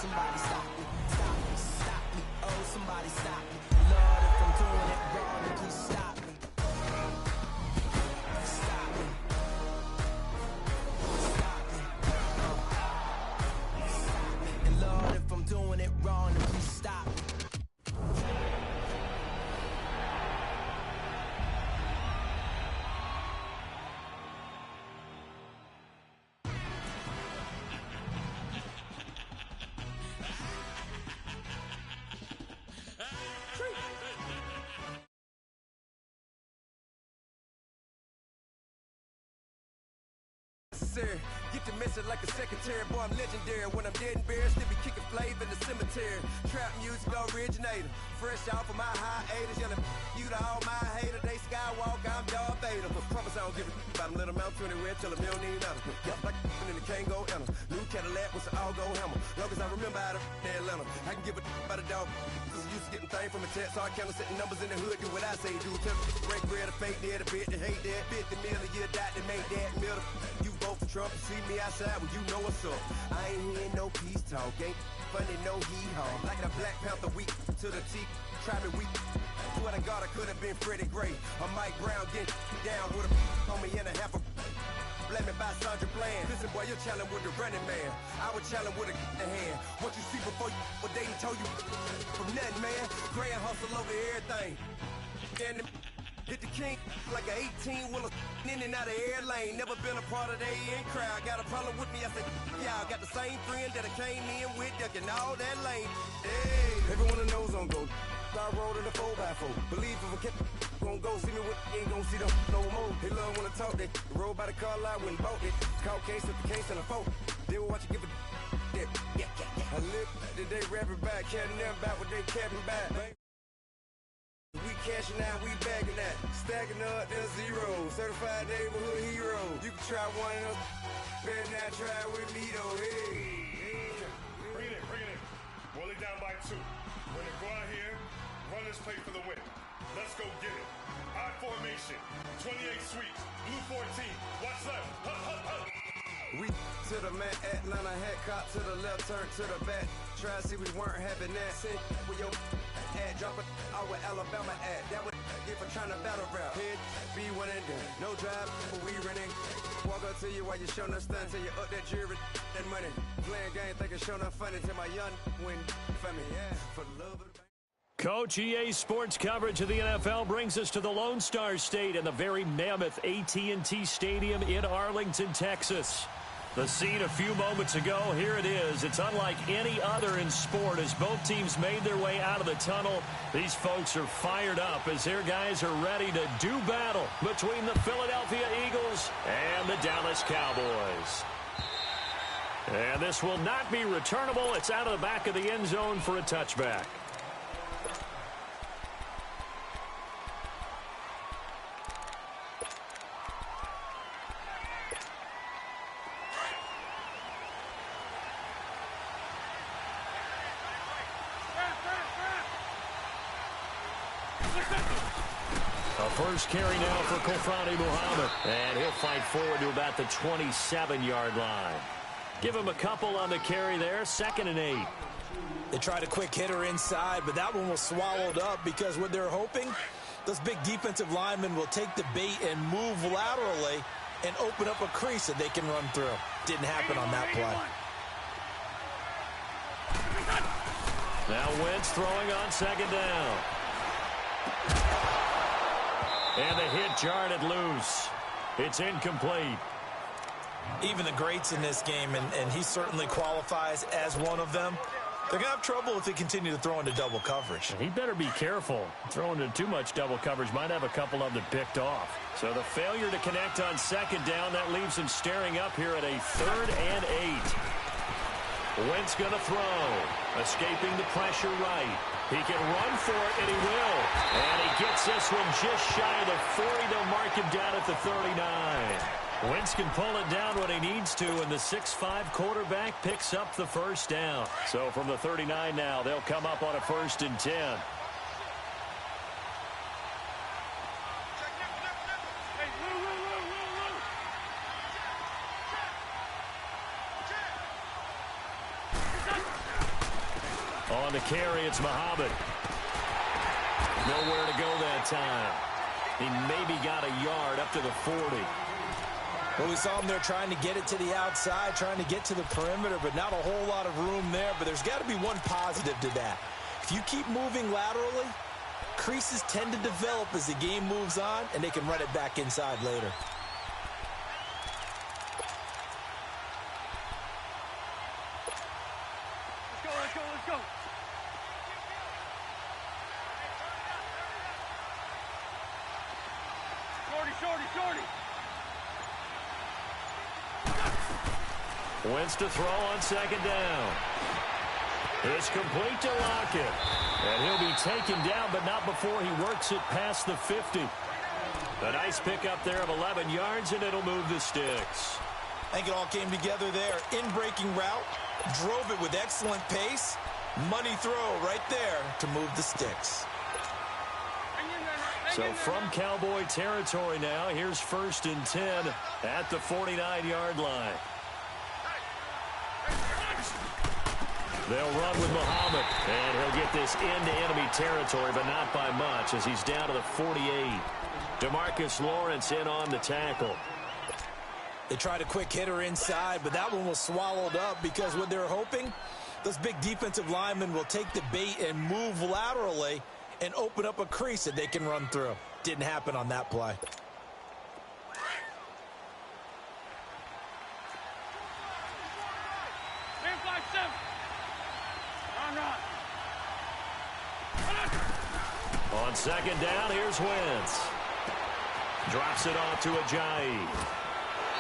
Somebody stop me, stop me, stop me. Oh, somebody stop me. Lord, if I'm doing it wrong, then please stop me. Stop me. Stop me. Stop me. And Lord, if I'm doing it wrong, then please stop me. Get to messing like a secretary, boy, I'm legendary. When I'm dead and buried, still be kicking flavor in the cemetery. Trap music originator, fresh off of my hiatus. Yelling you to all my haters, they skywalk, I'm Darth Vader. Promise I don't give a about them, let them out to anywhere till a million need matter. Yup, like in the Kango Enter. New Cadillac with an all-go hammer. Long as I remember how to Atlanta, I can give a about a dog. Cause I'm used to getting things from a text, so I count setting numbers in the hood, do what I say, do. Tell me, break bread, a fake dead, a bit, to hate that. 50 million a year, dot to make that middle. You vote for Trump, you see me outside, well, you know what's up. I ain't hearing no peace talk, ain't funny, no hee-haw. Like a Black Panther weak to the teeth, try me weak. Swear to God, I could have been Freddie Gray. Or Mike Brown getting down with a on me and a half a blame me by Sandra Bland. Listen, boy, you're challenging with the running man. I was challenging with a hand. What you see before you, what they told you from nothing, man. Grand hustle over everything. And hit the king like an 18-wheeler in and out of air lane. Never been a part of the in crowd. Got a problem with me, I said, y'all got the same friend that I came in with, ducking all that lane. Hey, everyone that knows on go. I rolled in a 4x4. Believe if a kid gon' go see me with, ain't gon' see them no more. They love when I talk, they roll by the car lot when bought it. Caught case with the case and a phone. They will watch you give a that. I live today, rapping back, carrying them back what they capping back. We cashing out, we bagging that. Stacking up, there's zero. Certified neighborhood hero. You can try one of them, better not try with me though. Hey. Bring it in. Roll it down by 2. We're gonna go out here, run this play for the win. Let's go get it. Odd formation, 28 sweeps, blue 14. Watch left. Hup. We to the man, Atlanta hat cop to the left, turn to the back. Try to see we weren't having that. Send with your ad, drop it out with Alabama ad. That would get for trying to battle rap. Head, be one and done. No drive, but we running. Walk up to you while you showing us stunt till you up that jury, that money. Playing game, thinking showing up funny till my young win for me, yeah. For the love of the Coach, EA Sports coverage of the NFL brings us to the Lone Star State and the very mammoth AT&T Stadium in Arlington, Texas. The scene a few moments ago, here it is. It's unlike any other in sport as both teams made their way out of the tunnel. These folks are fired up as their guys are ready to do battle between the Philadelphia Eagles and the Dallas Cowboys. And this will not be returnable. It's out of the back of the end zone for a touchback. A first carry now for Kofrani Muhammad. And he'll fight forward to about the 27-yard line. Give him a couple on the carry there. 2nd and 8. They tried a quick hitter inside, but that one was swallowed up because what they're hoping, those big defensive linemen will take the bait and move laterally and open up a crease that they can run through. Didn't happen on that play. Now Wentz throwing on 2nd down. And the hit jarred it loose. It's incomplete. Even the greats in this game, and he certainly qualifies as one of them, they're going to have trouble if they continue to throw into double coverage. He better be careful. Throwing into too much double coverage might have a couple of them picked off. So the failure to connect on 2nd down, that leaves him staring up here at a 3rd and 8. Wentz going to throw. Escaping the pressure right. He can run for it, and he will. And he gets this one just shy of the 40. They'll mark him down at the 39. Wentz can pull it down when he needs to, and the 6'5" quarterback picks up the first down. So from the 39 now, they'll come up on a 1st and 10. On the carry, it's Muhammad. Nowhere to go that time. He maybe got a yard up to the 40. Well, we saw him there trying to get it to the outside, trying to get to the perimeter, but not a whole lot of room there. But there's got to be one positive to that. If you keep moving laterally, creases tend to develop as the game moves on, and they can run it back inside later. Let's go. Shorty. Wentz to throw on second down. It's complete to Lockett. And he'll be taken down, but not before he works it past the 50. A nice pickup there of 11 yards, and it'll move the sticks. I think it all came together there. In-breaking route, drove it with excellent pace. Money throw right there to move the sticks. So from Cowboy territory now, here's 1st and 10 at the 49-yard line. They'll run with Muhammad, and he'll get this into enemy territory, but not by much as he's down to the 48. DeMarcus Lawrence in on the tackle. They tried a quick hitter inside, but that one was swallowed up because what they're hoping, those big defensive linemen will take the bait and move laterally and open up a crease that they can run through. Didn't happen on that play. On second down, here's Wentz. Drops it off to Ajayi.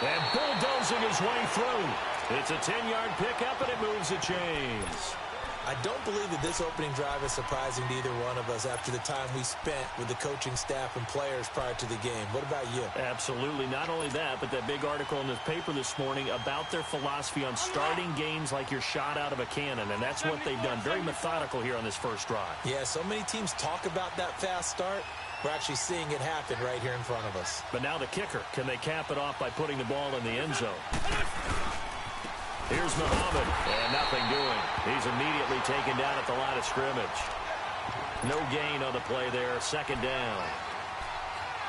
And bulldozing his way through. It's a 10-yard pickup, and it moves the chains. I don't believe that this opening drive is surprising to either one of us after the time we spent with the coaching staff and players prior to the game. What about you? Absolutely. Not only that, but that big article in the paper this morning about their philosophy on starting games like you're shot out of a cannon, and that's what they've done. Very methodical here on this first drive. Yeah, so many teams talk about that fast start. We're actually seeing it happen right here in front of us. But now the kicker. Can they cap it off by putting the ball in the end zone? Here's Muhammad, and nothing doing. He's immediately taken down at the line of scrimmage. No gain on the play there, second down.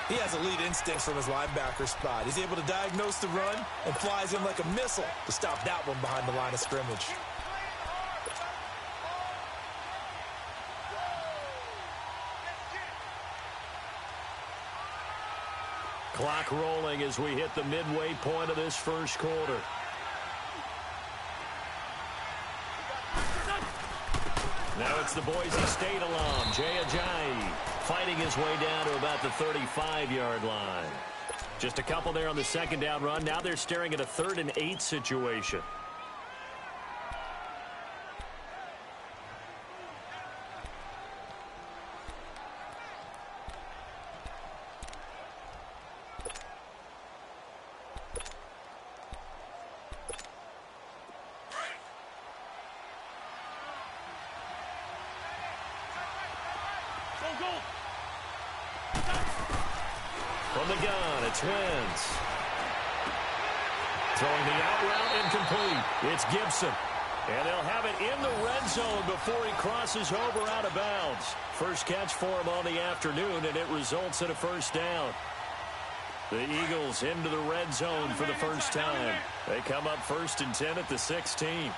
He has elite instincts from his linebacker spot. He's able to diagnose the run and flies in like a missile to stop that one behind the line of scrimmage. Clock rolling as we hit the midway point of this first quarter. Now it's the Boise State alum, Jay Ajayi, fighting his way down to about the 35-yard line. Just a couple there on the second down run. Now they're staring at a 3rd and 8 situation. From the gun, it's Wentz. Throwing the out route incomplete. It's Gibson. And they'll have it in the red zone before he crosses over out of bounds. First catch for him on the afternoon, and it results in a first down. The Eagles into the red zone for the first time. They come up 1st and 10 at the 16.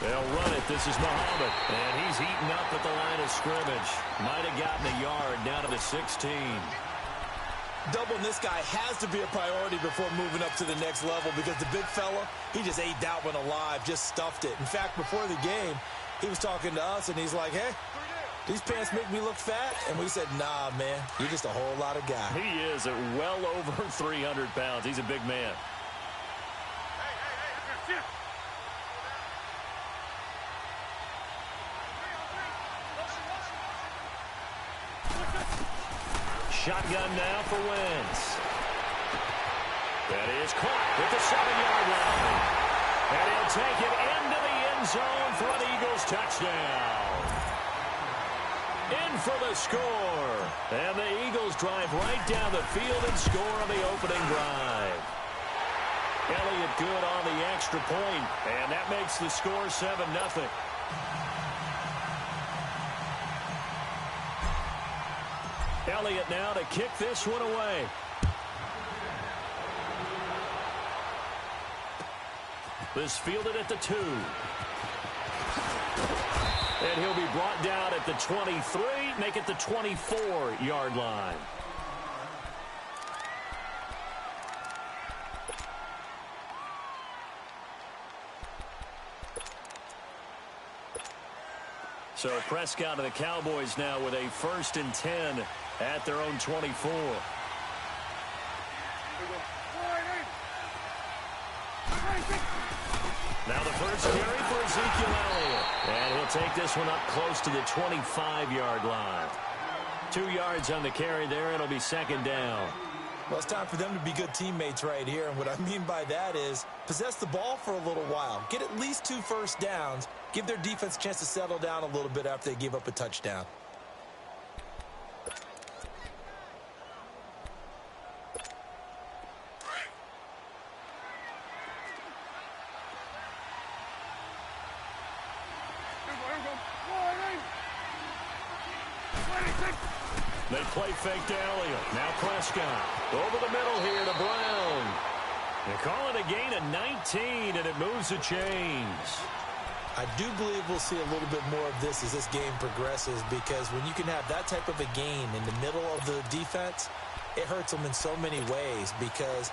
They'll run it. This is Muhammad. And he's eaten up at the line of scrimmage. Might have gotten a yard down to the 16. Doubling this guy has to be a priority before moving up to the next level because the big fella, he just ate that one alive, just stuffed it. In fact, before the game, he was talking to us, and he's like, hey, these pants make me look fat. And we said, nah, man, you're just a whole lot of guy. He is at well over 300 pounds. He's a big man. Shotgun now for Wentz. That is caught at the 7-yard line. And he'll take it into the end zone for an Eagles touchdown. In for the score. And the Eagles drive right down the field and score on the opening drive. Elliott good on the extra point, and that makes the score 7-0. Elliott now to kick this one away. This fielded at the 2. And he'll be brought down at the 23, make it the 24-yard line. So Prescott and the Cowboys now with a 1st and 10 at their own 24. Now the first carry for Ezekiel Elliott. And he'll take this one up close to the 25-yard line. 2 yards on the carry there. It'll be 2nd down. Well, it's time for them to be good teammates right here. And what I mean by that is possess the ball for a little while. Get at least 2 first downs. Give their defense a chance to settle down a little bit after they give up a touchdown. They play fake to Elliott. Now Prescott. Over the middle here to Brown. They call it a gain of 19, and it moves the chains. I do believe we'll see a little bit more of this as this game progresses, because when you can have that type of a gain in the middle of the defense, it hurts them in so many ways, because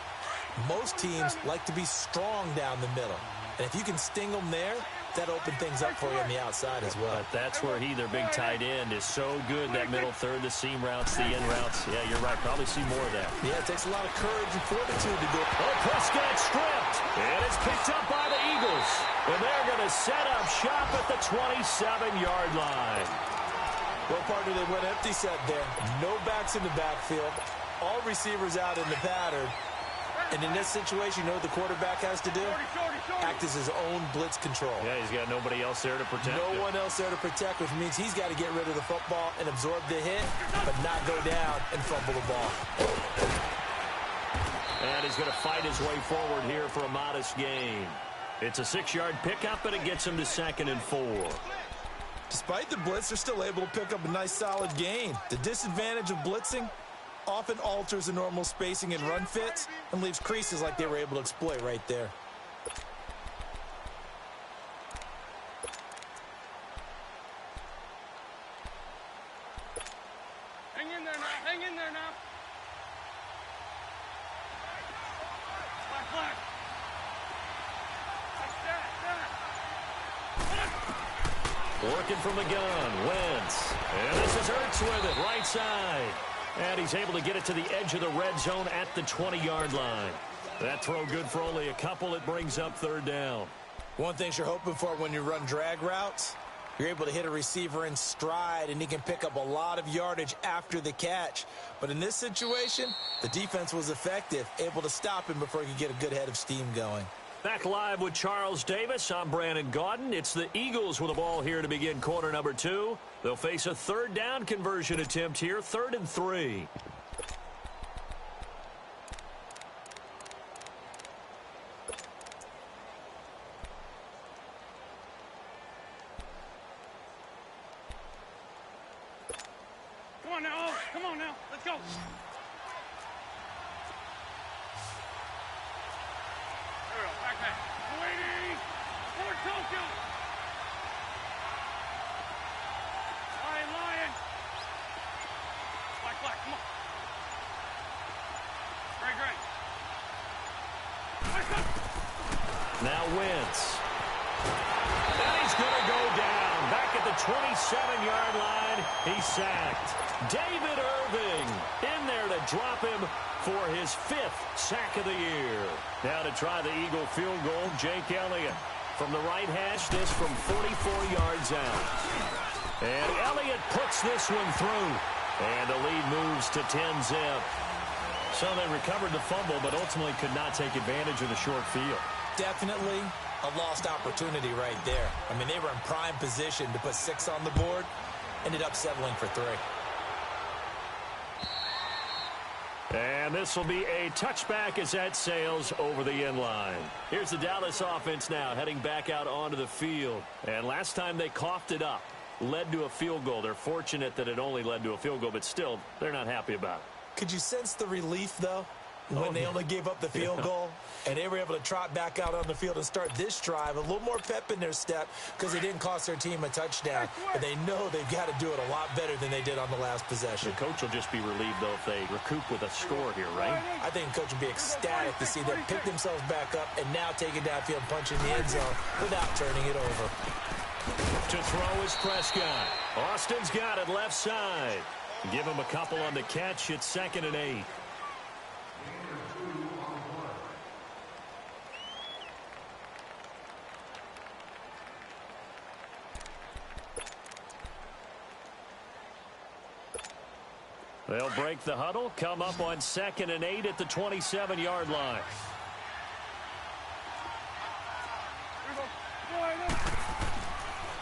most teams like to be strong down the middle. And if you can sting them there, that open things up for you on the outside as well. But that's where their big tight end, is so good, that middle third, the seam routes, the end routes. Yeah, you're right. Probably see more of that. Yeah, it takes a lot of courage and fortitude to go. Oh, Prescott stripped. And it's picked up by the Eagles. And they're going to set up shop at the 27-yard line. Well, partner, they went empty set there. No backs in the backfield. All receivers out in the pattern. And in this situation, you know what the quarterback has to do? Act as his own blitz control. Yeah, he's got nobody else there to protect him. No one else there to protect, which means he's got to get rid of the football and absorb the hit, but not go down and fumble the ball. And he's going to fight his way forward here for a modest gain. It's a 6-yard pickup, and it gets him to 2nd and 4. Despite the blitz, they're still able to pick up a nice, solid gain. The disadvantage of blitzing often alters the normal spacing and run fits and leaves creases like they were able to exploit right there. Hang in there now. Hang in there now. Black. Working from the gun, Wentz. And this is Ertz with it, right side. And he's able to get it to the edge of the red zone at the 20-yard line. That throw good for only a couple. It brings up 3rd down. One thing you're hoping for when you run drag routes, you're able to hit a receiver in stride, and he can pick up a lot of yardage after the catch. But in this situation, the defense was effective, able to stop him before he could get a good head of steam going. Back live with Charles Davis. I'm Brandon Gaudin. It's the Eagles with the ball here to begin quarter number 2. They'll face a 3rd down conversion attempt here, 3rd and 3. Come on now. Let's go. Backpack. Waiting for Tokyo. Lion. Black, come on. Great. Let's go. Now Wentz. And he's going to go down. Back at the 27-yard line. He's sacked. David Irving in there to drop him for his 5th sack of the year. Now to try the Eagle field goal, Jake Elliott. From the right hash, this from 44 yards out. And Elliott puts this one through. And the lead moves to 10-zip. So they recovered the fumble, but ultimately could not take advantage of the short field. Definitely a lost opportunity right there. I mean, they were in prime position to put 6 on the board. Ended up settling for 3. And this will be a touchback as that sails over the end line. Here's the Dallas offense now heading back out onto the field. And last time they coughed it up, led to a field goal. They're fortunate that it only led to a field goal, but still, they're not happy about it. Could you sense the relief, though, when they only gave up the field goal? And they were able to trot back out on the field and start this drive. A little more pep in their step because they didn't cost their team a touchdown. And they know they've got to do it a lot better than they did on the last possession. The coach will just be relieved, though, if they recoup with a score here, right? I think the coach will be ecstatic to see them pick themselves back up and now take it downfield, punch in the end zone without turning it over. To throw is Prescott. Austin's got it left side. Give him a couple on the catch. It's 2nd and 8. They'll break the huddle, come up on 2nd and 8 at the 27-yard line.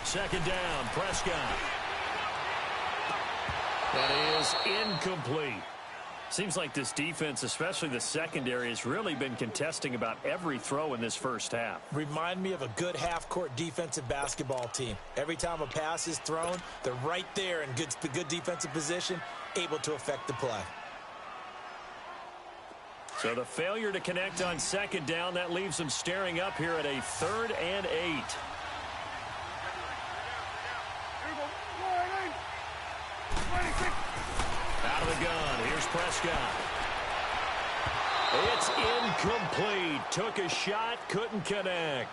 Second down, Prescott. That is incomplete. Seems like this defense, especially the secondary, has really been contesting about every throw in this first half. Remind me of a good half-court defensive basketball team. Every time a pass is thrown, they're right there in good defensive position, able to affect the play. So the failure to connect on 2nd down, that leaves them staring up here at a 3rd and 8. Out of the gun, here's Prescott. It's incomplete. Took a shot, couldn't connect.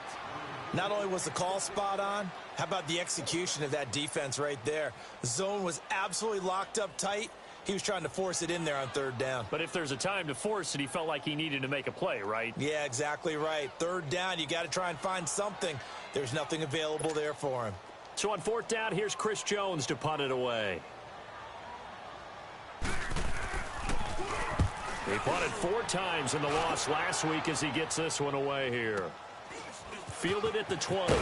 Not only was the call spot on, how about the execution of that defense right there? The zone was absolutely locked up tight. He was trying to force it in there on 3rd down. But if there's a time to force it, he felt like he needed to make a play, right? Yeah, exactly right. 3rd down, you got to try and find something. There's nothing available there for him. So on 4th down, here's Chris Jones to punt it away. He punted 4 times in the loss last week as he gets this one away here. Fielded at the 20.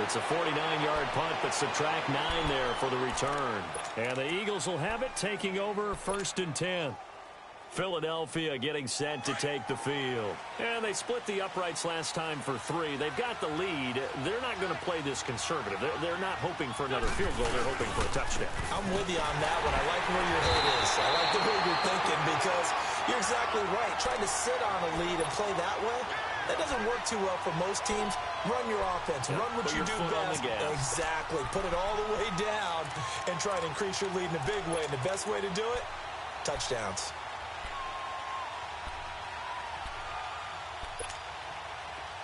It's a 49-yard punt, but subtract 9 there for the return. And the Eagles will have it, taking over 1st and 10. Philadelphia getting set to take the field. And they split the uprights last time for 3. They've got the lead. They're not going to play this conservative. They're not hoping for another field goal. They're hoping for a touchdown. I'm with you on that one. I like where your head is. I like the way you're thinking because you're exactly right. Trying to sit on a lead and play that way, that doesn't work too well for most teams. Run your offense. Run what you do best. Exactly. Put it all the way down and try to increase your lead in a big way. And the best way to do it, touchdowns.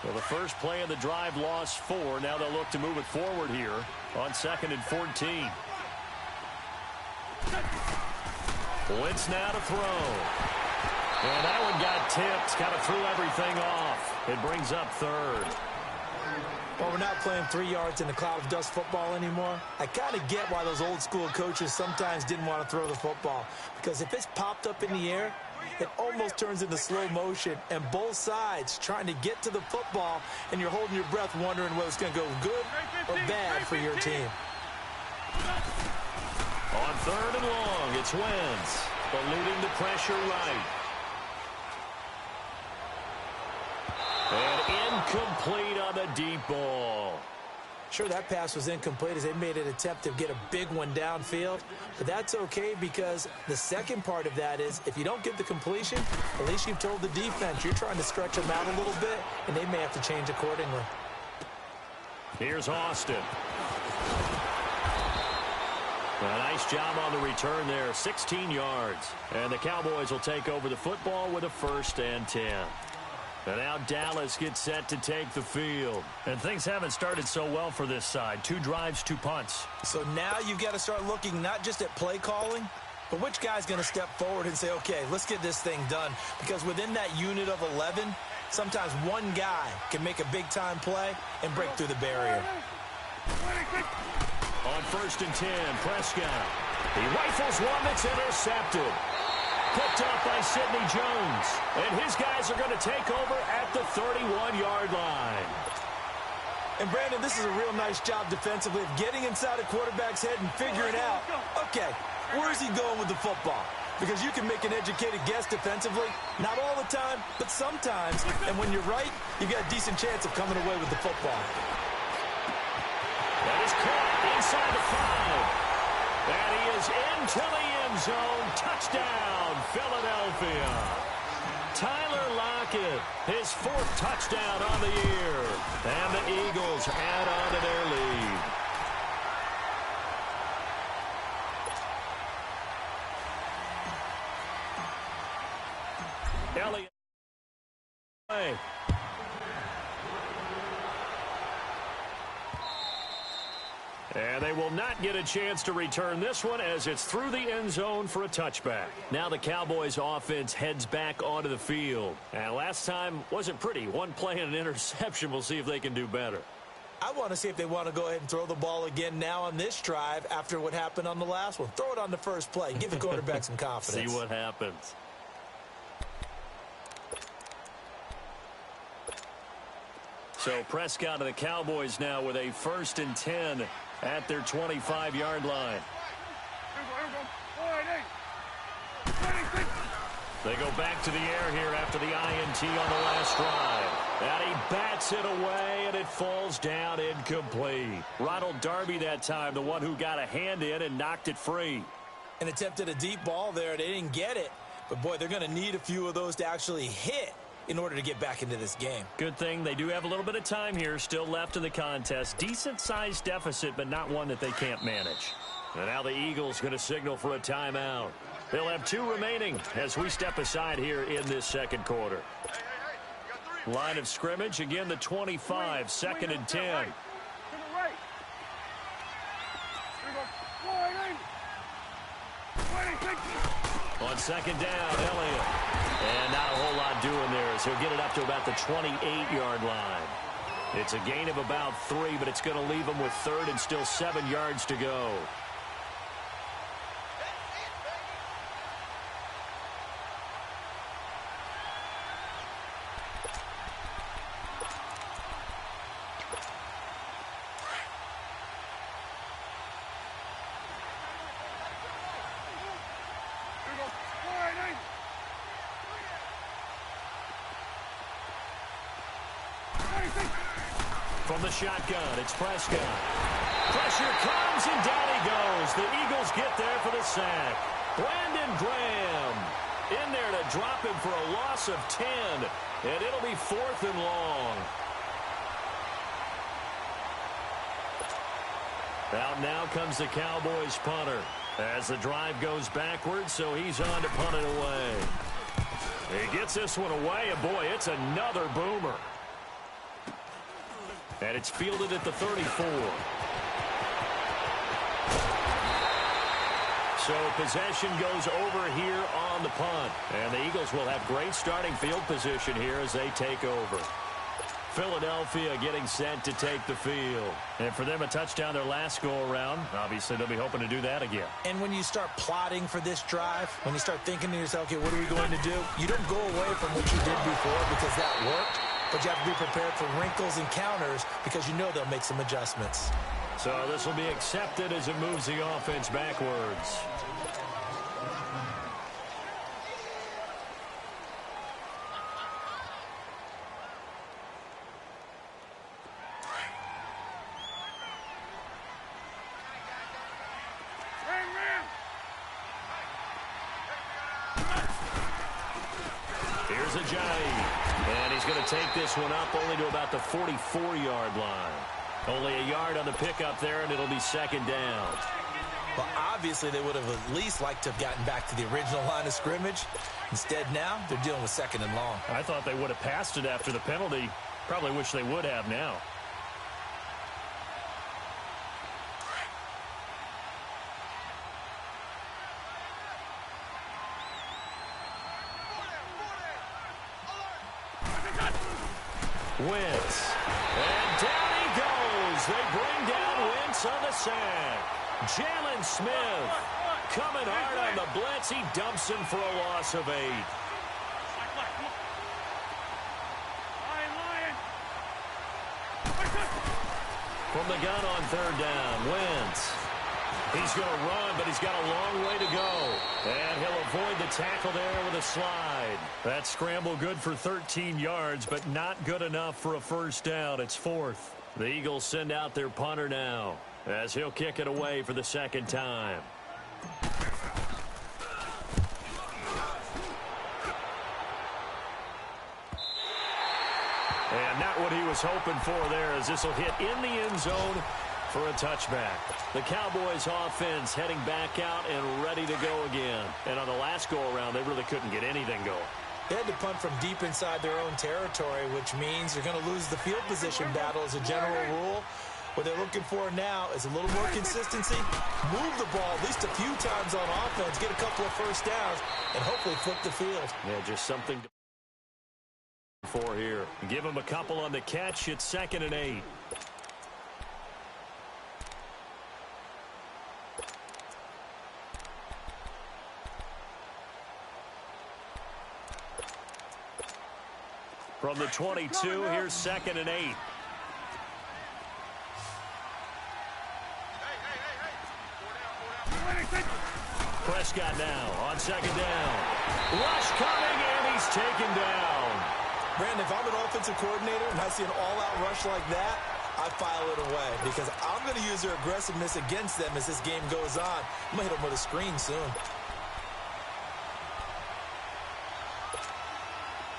Well, the first play of the drive lost 4. Now they'll look to move it forward here on 2nd and 14. Wentz now to throw. And that one got tipped. Kind of threw everything off. It brings up 3rd. Well, we're not playing 3 yards in a cloud of dust football anymore. I kind of get why those old school coaches sometimes didn't want to throw the football. Because if it's popped up in the air, it almost turns into slow motion, and both sides trying to get to the football, and you're holding your breath wondering whether it's going to go good or bad for your team. On 3rd and long, it's Wentz, eluding the pressure right. And incomplete on the deep ball. Sure, that pass was incomplete as they made an attempt to get a big one downfield. But that's okay because the second part of that is if you don't get the completion, at least you've told the defense you're trying to stretch them out a little bit, and they may have to change accordingly. Here's Austin. A nice job on the return there, 16 yards. And the Cowboys will take over the football with a 1st and 10. And now Dallas gets set to take the field. And things haven't started so well for this side. 2 drives, 2 punts. So now you've got to start looking not just at play calling, but which guy's going to step forward and say, okay, let's get this thing done. Because within that unit of 11, sometimes one guy can make a big-time play and break through the barrier. On 1st and 10, Prescott. He rifles one that's intercepted. Picked up by Sidney Jones. And his guys are going to take over at the 31-yard line. And, Brandon, this is a real nice job defensively of getting inside a quarterback's head and figuring out, okay, where is he going with the football? because you can make an educated guess defensively. Not all the time, but sometimes. And when you're right, you've got a decent chance of coming away with the football. That is caught inside the 5. And he is into the end zone. Touchdown, Philadelphia. Tyler Lockett, his 4th touchdown on the year. And the Eagles add on to their lead. Elliott. And they will not get a chance to return this one as it's through the end zone for a touchback. Now the Cowboys offense heads back onto the field. And last time wasn't pretty. One play and an interception. We'll see if they can do better. I want to see if they want to go ahead and throw the ball again now on this drive after what happened on the last one. Throw it on the first play. Give the quarterback some confidence. See what happens. So Prescott and the Cowboys now with a 1st and 10 at their 25-yard line. They go back to the air here after the INT on the last drive. And he bats it away, and it falls down incomplete. Ronald Darby that time, the one who got a hand in and knocked it free. And attempted a deep ball there. They didn't get it. But, boy, they're going to need a few of those to actually hit in order to get back into this game. Good thing they do have a little bit of time here still left in the contest. Decent-sized deficit, but not one that they can't manage. And now the Eagles going to signal for a timeout. They'll have 2 remaining as we step aside here in this second quarter. Line of scrimmage, again the 25, 2nd and 10. On 2nd down, Elliott. And not a whole lot doing there as he'll get it up to about the 28-yard line. It's a gain of about 3, but it's going to leave him with 3rd and still 7 yards to go. From the shotgun, it's Prescott. Pressure comes, and down he goes. The Eagles get there for the sack. Brandon Graham in there to drop him for a loss of 10, and it'll be 4th and long. Out now comes the Cowboys punter as the drive goes backwards, so he's on to punt it away. He gets this one away, and boy, it's another boomer. And it's fielded at the 34. So possession goes over here on the punt. And the Eagles will have great starting field position here as they take over. Philadelphia getting set to take the field. And for them, a touchdown their last go-around. Obviously, they'll be hoping to do that again. And when you start plotting for this drive, when you start thinking to yourself, okay, what are we going to do? You don't go away from what you did before because that worked. But you have to be prepared for wrinkles and counters because you know they'll make some adjustments. So this will be accepted as it moves the offense backwards. Here's Ajayi. And he's going to take this one up only to about the 44-yard line. Only a yard on the pickup there, and it'll be 2nd down. Well, obviously, they would have at least liked to have gotten back to the original line of scrimmage. Instead, now, they're dealing with 2nd and long. I thought they would have passed it after the penalty. Probably wish they would have now. Wentz. And down he goes. They bring down Wentz on the sack. Jalen Smith coming hard on the blitz. He dumps him for a loss of 8. From the gun on 3rd down, Wentz He's going to run, but he's got a long way to go. And he'll avoid the tackle there with a slide. That scramble good for 13 yards, but not good enough for a first down. It's fourth. The Eagles send out their punter now as he'll kick it away for the second time. And not what he was hoping for there, as this will hit in the end zone for a touchback. The Cowboys offense heading back out and ready to go again. And on the last go-around, they really couldn't get anything going. They had to punt from deep inside their own territory, which means you're going to lose the field position battle as a general rule. What they're looking for now is a little more consistency, move the ball at least a few times on offense, get a couple of first downs, and hopefully flip the field. Yeah, just something to for here. Give him a couple on the catch. It's 2nd and 8. From the 22, here's 2nd and 8. Prescott now on 2nd down. Rush coming, and he's taken down. Brandon, if I'm an offensive coordinator and I see an all-out rush like that, I file it away because I'm going to use their aggressiveness against them as this game goes on. I'm going to hit them with a screen soon.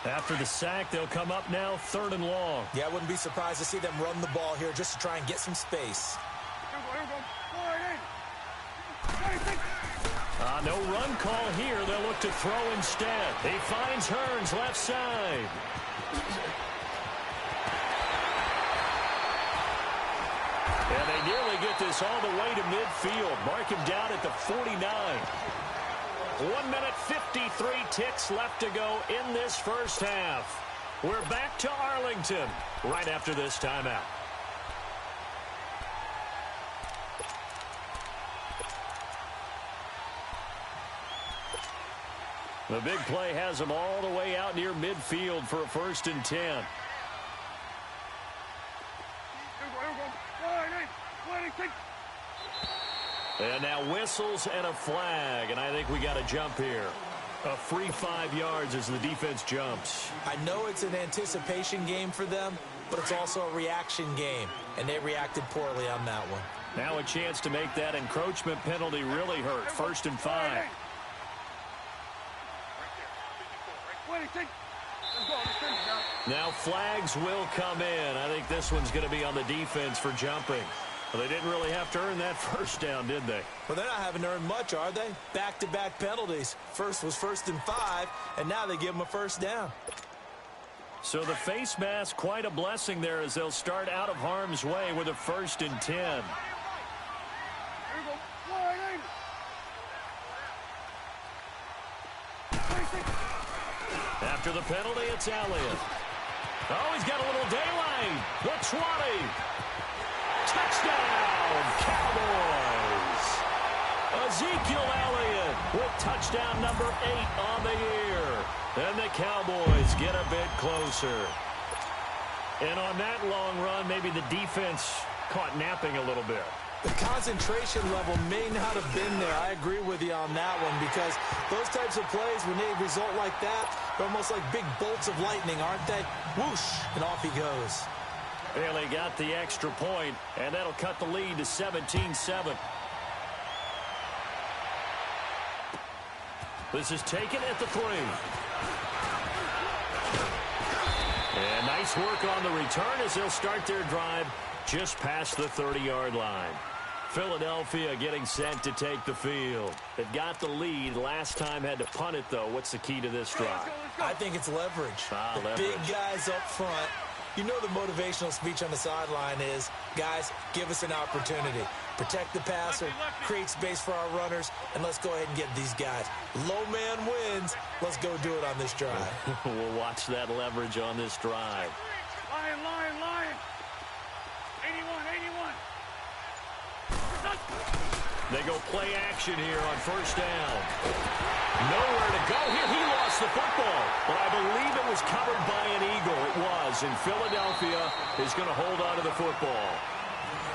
After the sack, they'll come up now 3rd and long. Yeah, I wouldn't be surprised to see them run the ball here just to try and get some space. No run call here. They'll look to throw instead. He finds Hearns left side. And they nearly get this all the way to midfield. Mark him down at the 49. 1 minute 53 ticks left to go in this first half. We're back to Arlington right after this timeout. The big play has them all the way out near midfield for a 1st and 10. And now whistles and a flag, and I think we got a jump here. A free 5 yards as the defense jumps. I know it's an anticipation game for them, but it's also a reaction game, and they reacted poorly on that one. Now a chance to make that encroachment penalty really hurt. 1st and 5. Now flags will come in. I think this one's going to be on the defense for jumping. Well, they didn't really have to earn that first down, did they? Well, they're not having to earn much, are they? Back-to-back penalties. First was 1st and 5, and now they give them a first down. So the face mask, quite a blessing there as they'll start out of harm's way with a 1st and 10. After the penalty, it's Elliott. Oh, he's got a little daylight. The 20. Touchdown, Cowboys. Ezekiel Elliott with touchdown number 8 on the year. And the Cowboys get a bit closer. And on that long run, maybe the defense caught napping a little bit. The concentration level may not have been there. I agree with you on that one because those types of plays, when they result like that, they're almost like big bolts of lightning, aren't they? Whoosh, and off he goes. Bailey got the extra point, and that'll cut the lead to 17-7. This is taken at the 3. And nice work on the return as they'll start their drive just past the 30-yard line. Philadelphia getting set to take the field. They've got the lead. Last time had to punt it, though. What's the key to this drive? I think it's leverage. The Leverage. big guys up front. You know the motivational speech on the sideline is, guys, give us an opportunity. Protect the passer, create space for our runners, and let's go ahead and get these guys. Low man wins. Let's go do it on this drive. We'll watch that leverage on this drive. Lion, lion, lion. 81, 81. They go play action here on 1st down. Nowhere to go here. He lost the football, but I believe it was covered by an Eagle. It was, and Philadelphia is going to hold on to the football.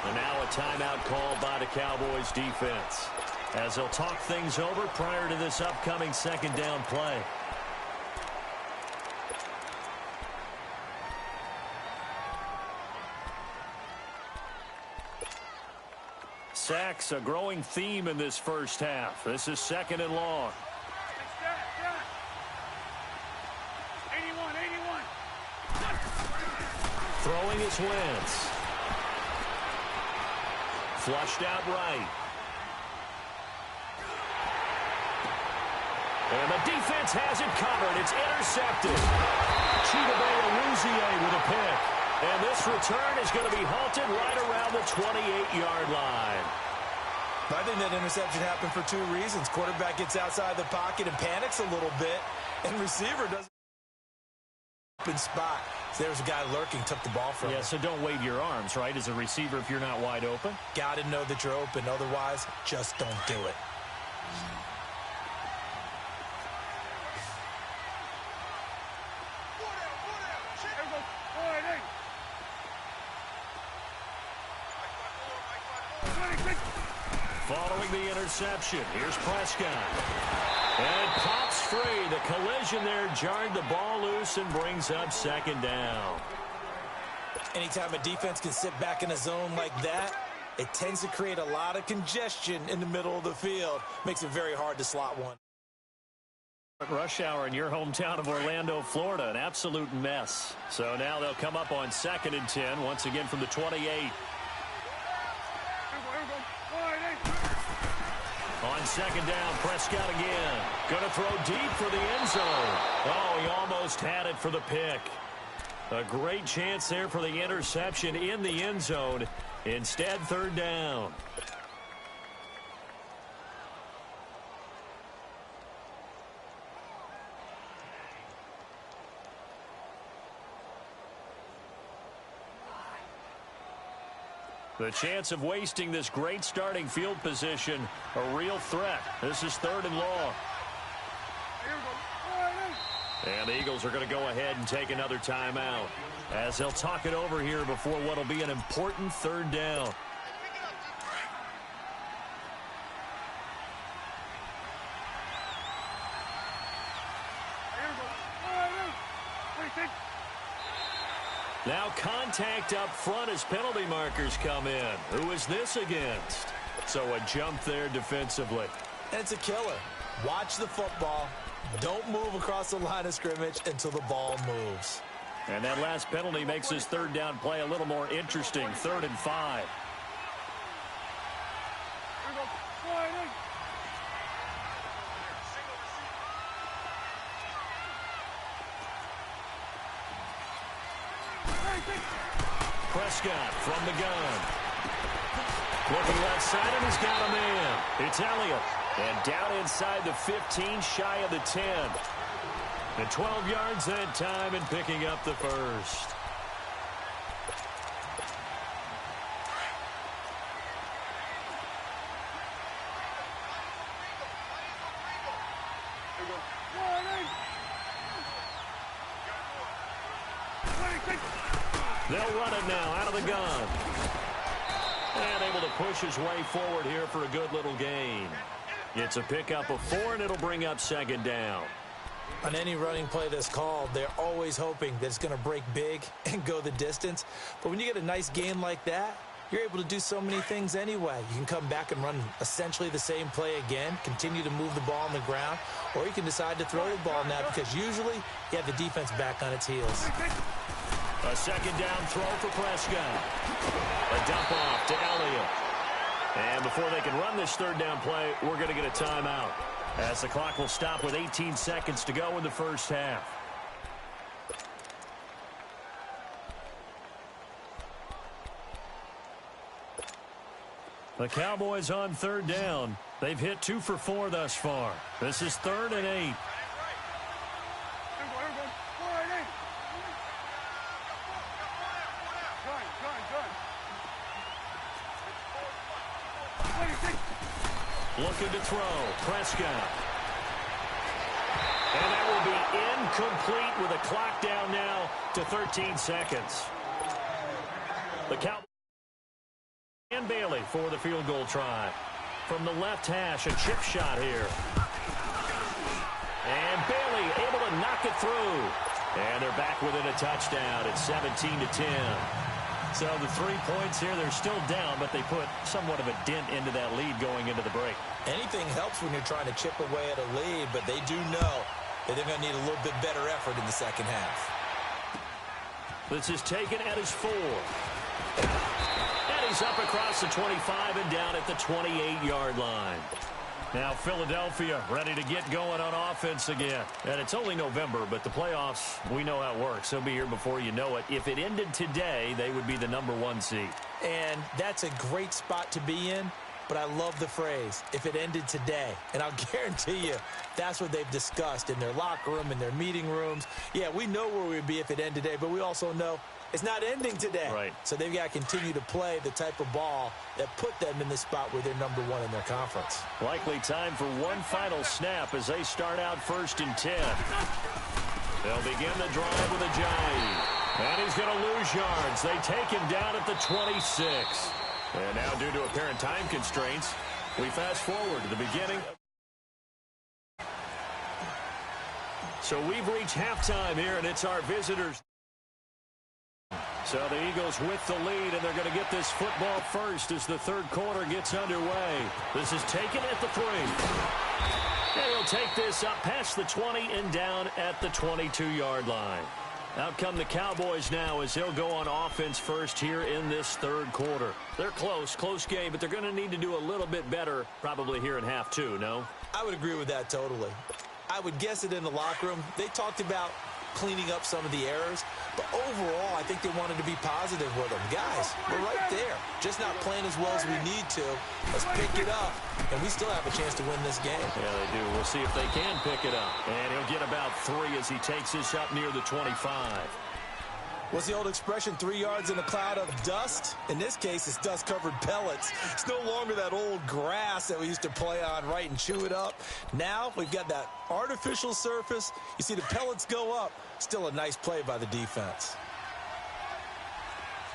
And now a timeout called by the Cowboys defense, as they'll talk things over prior to this upcoming second down play. Sacks, a growing theme in this first half. This is second and long. 81. Throwing is Wentz. Flushed out right. And the defense has it covered. It's intercepted. TRUEBOY with a pick. And this return is going to be halted right around the 28-yard line. I think that interception happened for two reasons. Quarterback gets outside the pocket and panics a little bit, and receiver doesn't open spot. So there's a guy lurking, took the ball from him. Yeah, so don't wave your arms, right, as a receiver if you're not wide open. Got to know that you're open. Otherwise, just don't do it. Following the interception, here's Prescott. And it pops free. The collision there jarred the ball loose and brings up second down. Anytime a defense can sit back in a zone like that, it tends to create a lot of congestion in the middle of the field. Makes it very hard to slot one. Rush hour in your hometown of Orlando, Florida, an absolute mess. So now they'll come up on 2nd and 10, once again from the 28. On second down, Prescott again. Going to throw deep for the end zone. Oh, he almost had it for the pick. A great chance there for the interception in the end zone. Instead, third down. The chance of wasting this great starting field position, a real threat. This is third and long. And the Eagles are going to go ahead and take another timeout, as they'll talk it over here before what will be an important third down. Now contact up front as penalty markers come in. Who is this against? So a jump there defensively. It's a killer. Watch the football. Don't move across the line of scrimmage until the ball moves. And that last penalty makes this third down play a little more interesting. 3rd and 5. Prescott from the gun. Looking left side, and he's got a man. It's Elliott. And down inside the 15, shy of the 10. The 12 yards that time, and picking up the first. They'll run it now out of the gun. And able to push his way forward here for a good little gain. It's a pickup of 4, and it'll bring up second down. On any running play that's called, they're always hoping that it's going to break big and go the distance. But when you get a nice gain like that, you're able to do so many things anyway. You can come back and run essentially the same play again, continue to move the ball on the ground, or you can decide to throw the ball now because usually you have the defense back on its heels. A second down throw for Prescott. A dump off to Elliott. And before they can run this third down play, we're going to get a timeout, as the clock will stop with 18 seconds to go in the first half. The Cowboys on third down. They've hit 2 for 4 thus far. This is 3rd and 8. Looking to throw. Prescott. And that will be incomplete with a clock down now to 13 seconds. The Cowboys And Bailey for the field goal try. From the left hash, a chip shot here. And Bailey able to knock it through. And they're back within a touchdown. It's 17-10. So the 3 points here, they're still down, but they put somewhat of a dent into that lead going into the break. Anything helps when you're trying to chip away at a lead, but they do know that they're going to need a little bit better effort in the second half. This is taken at his 4. And he's up across the 25 and down at the 28-yard line. Now Philadelphia ready to get going on offense again. And it's only November, but the playoffs, we know how it works. They'll be here before you know it. If it ended today, they would be the #1 seed. And that's a great spot to be in, but I love the phrase, if it ended today. And I'll guarantee you that's what they've discussed in their locker room, in their meeting rooms. Yeah, we know where we'd be if it ended today, but we also know it's not ending today. Right. So they've got to continue to play the type of ball that put them in the spot where they're #1 in their conference. Likely time for one final snap as they start out 1st and 10. They'll begin the drive with a jive. And he's going to lose yards. They take him down at the 26. And now due to apparent time constraints, we fast forward to the beginning. So we've reached halftime here, and it's our visitors. So the Eagles with the lead, and they're going to get this football first as the third quarter gets underway. This is taken at the 3. And he'll take this up past the 20 and down at the 22-yard line. Out come the Cowboys now as they'll go on offense first here in this third quarter. They're close game, but they're going to need to do a little bit better probably here in half 2, no? I would agree with that totally. I would guess it in the locker room. They talked about cleaning up some of the errors, but overall, I think they wanted to be positive with them. Guys, we're right there. Just not playing as well as we need to. Let's pick it up, and we still have a chance to win this game. Yeah, they do. We'll see if they can pick it up. And he'll get about 3 as he takes this up near the 25. What's the old expression, 3 yards in a cloud of dust? In this case, it's dust-covered pellets. It's no longer that old grass that we used to play on, right, and chew it up. Now we've got that artificial surface. You see the pellets go up. Still a nice play by the defense.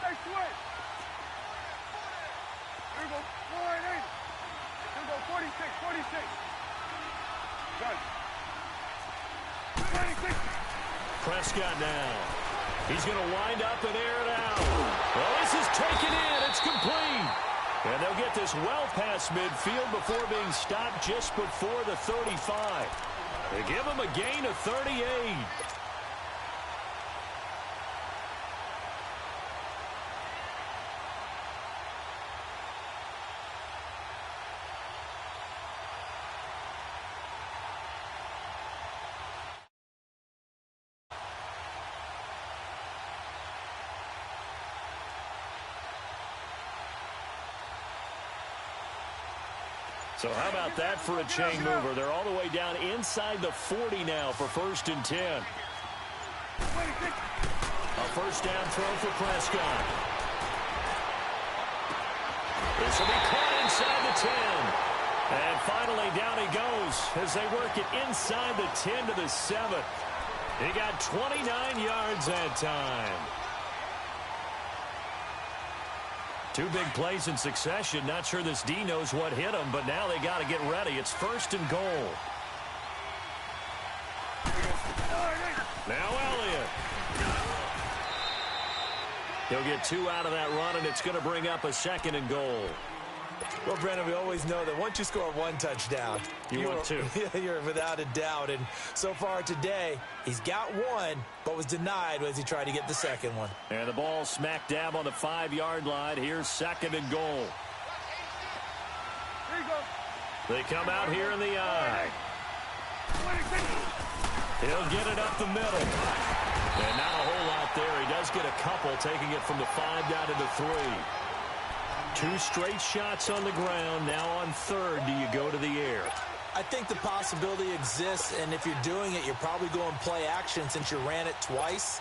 Stay sweat. Here we go. 4 and 8. Here we go. 46. Done. 26. Prescott now. He's going to wind up and air it out. Well, this is taken in. It's complete. And they'll get this well past midfield before being stopped just before the 35. They give him a gain of 38. So how about that for a chain mover? They're all the way down inside the 40 now for 1st and 10. A first down throw for Prescott. This will be caught inside the 10. And finally down he goes as they work it inside the 10 to the 7. He got 29 yards that time. 2 big plays in succession. Not sure this D knows what hit him, but now they got to get ready. It's 1st and goal. Now Elliott. He'll get 2 out of that run, and it's going to bring up a 2nd and goal. Well, Brandon, we always know that once you score 1 touchdown, you want 2. You're without a doubt. And so far today, he's got 1, but was denied as he tried to get the 2nd one. And the ball smack dab on the 5-yard line. Here's 2nd and goal. Here you go. They come out here in the eye. He'll get it up the middle. And not a whole lot there. He does get a couple, taking it from the 5 down to the 3. 2 straight shots on the ground. Now on 3rd, do you go to the air? I think the possibility exists, and if you're doing it, you're probably going play action since you ran it twice.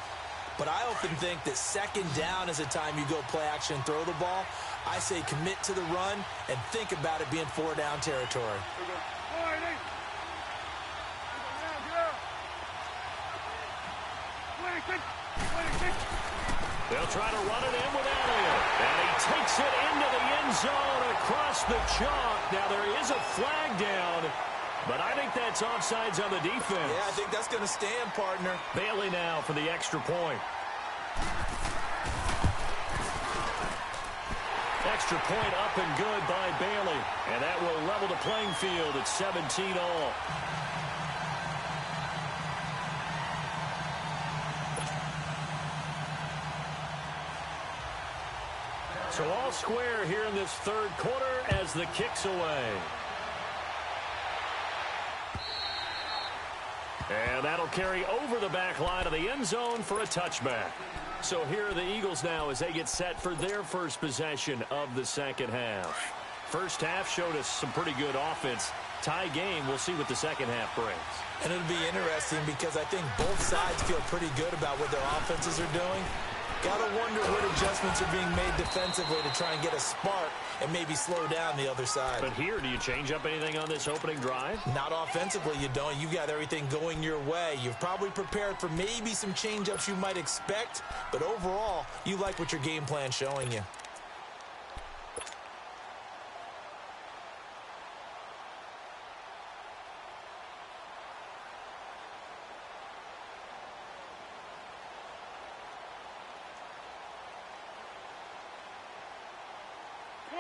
But I often think that 2nd down is the time you go play action and throw the ball. I say commit to the run and think about it being 4 down territory. Here we go. 4 and 8. Get down. 26. They'll try to run it in with Elliott. And he takes it into the end zone across the chalk. Now there is a flag down, but I think that's offsides on the defense. Yeah, I think that's going to stand, partner. Bailey now for the extra point. Extra point up and good by Bailey. And that will level the playing field at 17 all. So all square here in this third quarter as the kick's away. And that'll carry over the back line of the end zone for a touchback. So here are the Eagles now as they get set for their first possession of the second half. First half showed us some pretty good offense. Tie game, we'll see what the second half brings. And it'll be interesting because I think both sides feel pretty good about what their offenses are doing. Gotta wonder what adjustments are being made defensively to try and get a spark and maybe slow down the other side. But here, do you change up anything on this opening drive? Not offensively, you don't. You got everything going your way. You've probably prepared for maybe some change-ups you might expect, but overall, you like what your game plan's showing you.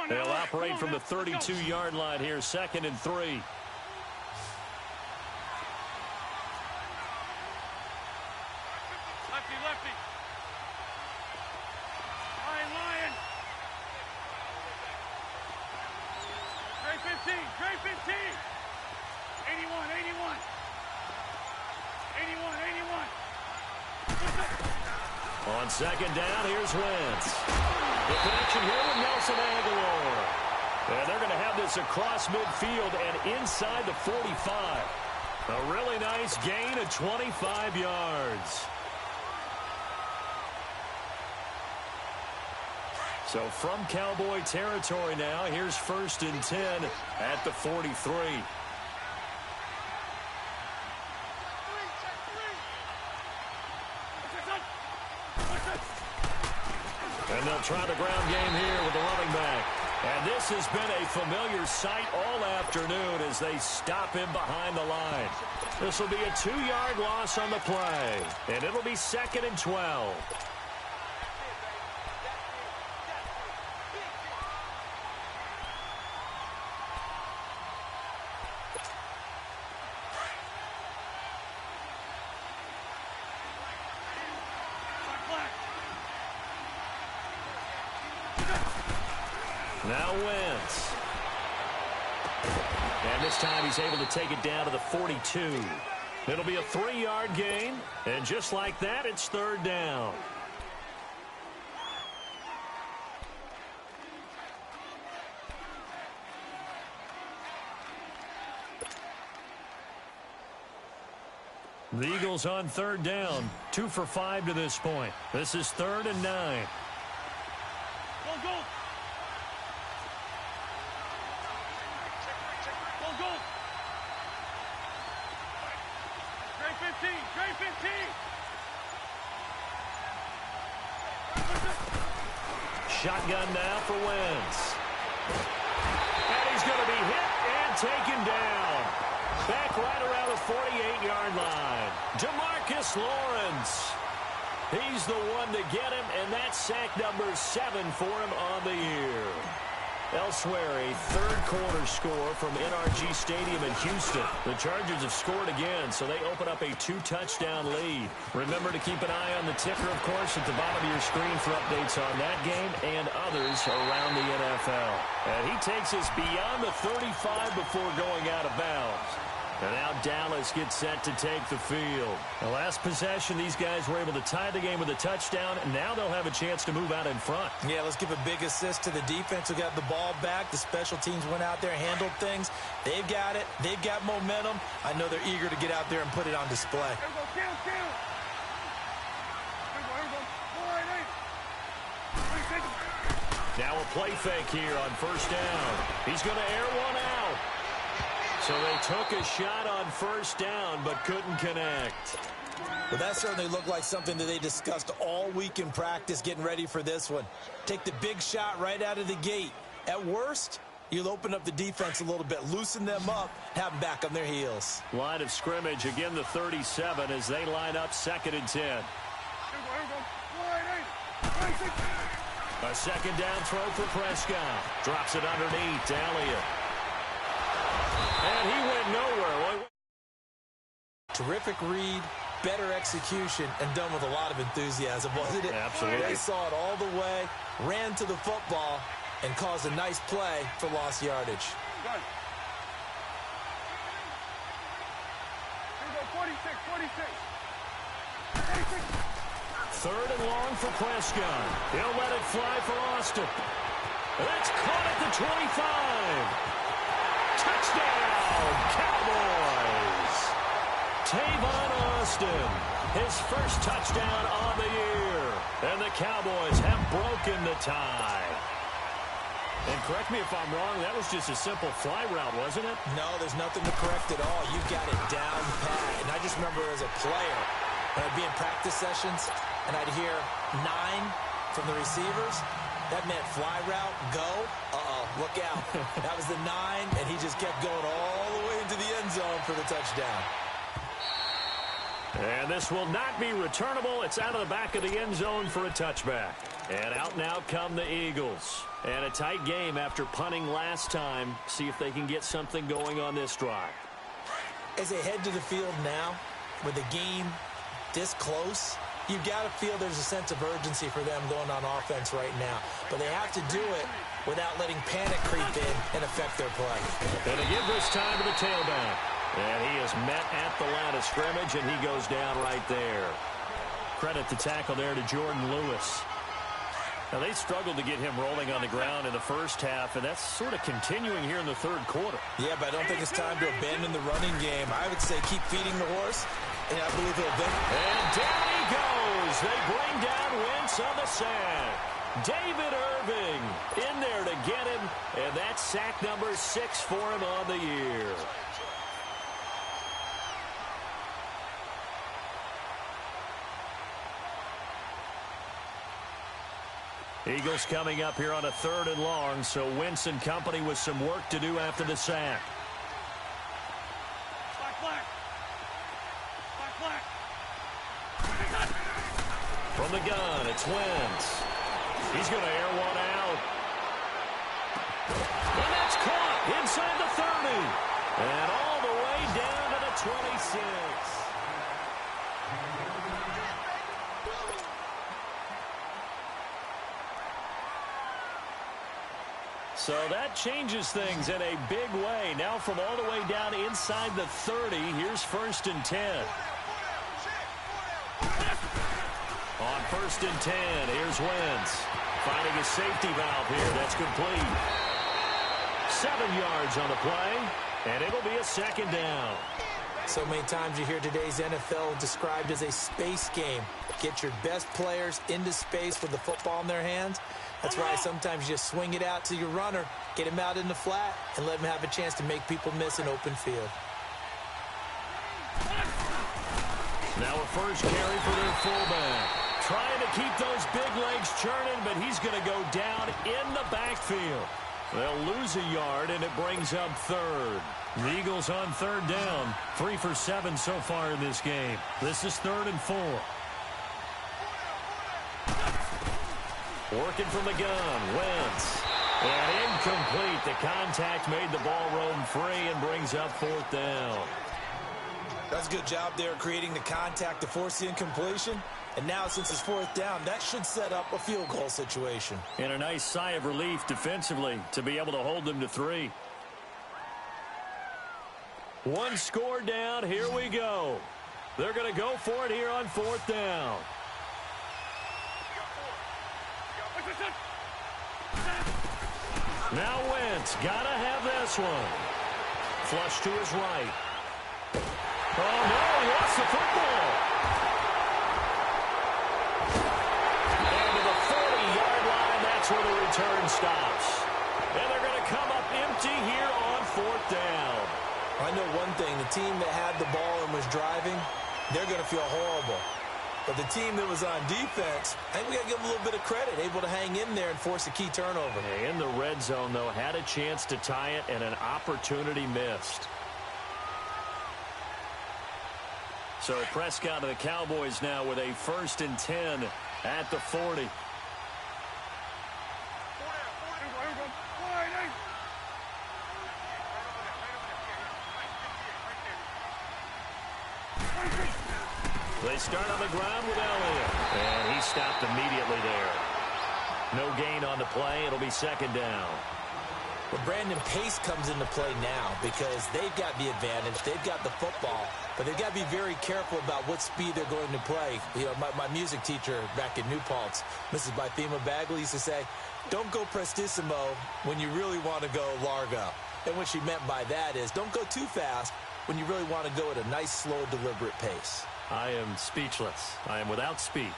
They'll operate from the 32-yard line here, 2nd and 3. Lefty, lefty. Lion. Trey 15, Trey 15. 81, 81. 81. On second down, here's Wentz. The connection here with Nelson Aguilar. And they're going to have this across midfield and inside the 45. A really nice gain of 25 yards. So from Cowboy territory now, here's 1st and 10 at the 43. And they'll try the ground game here with the running back. And this has been a familiar sight all afternoon as they stop him behind the line. This will be a 2-yard loss on the play. And it'll be 2nd and 12. Now Wentz. And this time he's able to take it down to the 42. It'll be a 3-yard gain. And just like that, it's 3rd down. The Eagles on 3rd down. 2 for 5 to this point. This is 3rd and 9. Go. Trey 15. Shotgun now for Wentz. And he's going to be hit and taken down. Back right around the 48-yard line. DeMarcus Lawrence. He's the one to get him, and that's sack number 7 for him on the year. Elsewhere, a third-quarter score from NRG Stadium in Houston. The Chargers have scored again, so they open up a 2-touchdown lead. Remember to keep an eye on the ticker, of course, at the bottom of your screen for updates on that game and others around the NFL. And he takes us beyond the 35 before going out of bounds. And now Dallas gets set to take the field. The last possession, these guys were able to tie the game with a touchdown, and now they'll have a chance to move out in front. Yeah, let's give a big assist to the defense who got the ball back. The special teams went out there, handled things. They've got it. They've got momentum. I know they're eager to get out there and put it on display. Here we go, count. Here we go. Now a play fake here on 1st down. He's going to air one out. So they took a shot on 1st down, but couldn't connect. Well, that certainly looked like something that they discussed all week in practice getting ready for this one. Take the big shot right out of the gate. At worst, you'll open up the defense a little bit, loosen them up, have them back on their heels. Line of scrimmage, again the 37 as they line up 2nd and 10. Here we go. 26. A second down throw for Prescott. Drops it underneath to Elliott. And he went nowhere. Terrific read, better execution, and done with a lot of enthusiasm, wasn't it? Absolutely. They saw it all the way, ran to the football, and caused a nice play for lost yardage. Done. Here we go. 46. 46. 3rd and long for Prescott. He'll let it fly for Austin. That's caught at the 25. Touchdown, Cowboys! Tavon Austin, his first touchdown on the year. And the Cowboys have broken the tie. And correct me if I'm wrong, that was just a simple fly route, wasn't it? No, there's nothing to correct at all. You've got it down pat. And I just remember as a player, when I'd be in practice sessions, and I'd hear 9 from the receivers, that meant fly route, go, look out. That was the 9, and he just kept going all the way into the end zone for the touchdown. And this will not be returnable. It's out of the back of the end zone for a touchback. And out now come the Eagles. And a tight game after punting last time. See if they can get something going on this drive. As they head to the field now, with the game this close, you've got to feel there's a sense of urgency for them going on offense right now. But they have to do it without letting panic creep in and affect their play. And they give this time to the tailback. And he is met at the line of scrimmage, and he goes down right there. Credit the tackle there to Jordan Lewis. Now, they struggled to get him rolling on the ground in the first half, and that's sort of continuing here in the 3rd quarter. Yeah, but I don't think it's time to abandon the running game. I would say keep feeding the horse, and I believe he'll win. And down he goes. They bring down Wentz on the sack. David Irving in there to get him, and that's sack number 6 for him on the year. Eagles coming up here on a 3rd and long, so Wentz and company with some work to do after the sack. From the gun, it's Wentz. He's going to air one out. And that's caught inside the 30. And all the way down to the 26. So that changes things in a big way. Now from all the way down inside the 30, here's 1st and 10. On 1st and 10, here's Wentz. Finding a safety valve here. That's complete. 7 yards on the play, and it'll be a 2nd down. So many times you hear today's NFL described as a space game. Get your best players into space with the football in their hands. That's why sometimes you just swing it out to your runner, get him out in the flat, and let him have a chance to make people miss an open field. Now a first carry for their fullback. Trying to keep those big legs churning, but he's going to go down in the backfield. They'll lose a yard, and it brings up 3rd. The Eagles on 3rd down. 3 for 7 so far in this game. This is 3rd and 4. Working from the gun, Wentz. And incomplete. The contact made the ball roam free and brings up 4th down. That's a good job there creating the contact to force the incompletion. And now, since it's 4th down, that should set up a field goal situation. And a nice sigh of relief defensively to be able to hold them to 3. 1 score down. Here we go. They're going to go for it here on 4th down. Now Wentz, gotta have this one. Flush to his right. Oh no, he lost the football. And to the 40-yard line, that's where the return stops. And they're going to come up empty here on 4th down. I know one thing, the team that had the ball and was driving they're going to feel horrible. But the team that was on defense, I think we got to give them a little bit of credit, able to hang in there and force a key turnover. In the red zone, though, had a chance to tie it and an opportunity missed. So Prescott of the Cowboys now with a 1st and 10 at the 40. They start on the ground with Elliott, and he stopped immediately there. No gain on the play. It'll be 2nd down. Well, Brandon, pace comes into play now because they've got the advantage. They've got the football, but they've got to be very careful about what speed they're going to play. You know, my music teacher back in New Paltz, Mrs. Bythema Bagley, used to say, don't go prestissimo when you really want to go largo. And what she meant by that is don't go too fast when you really want to go at a nice, slow, deliberate pace. I am speechless. I am without speech.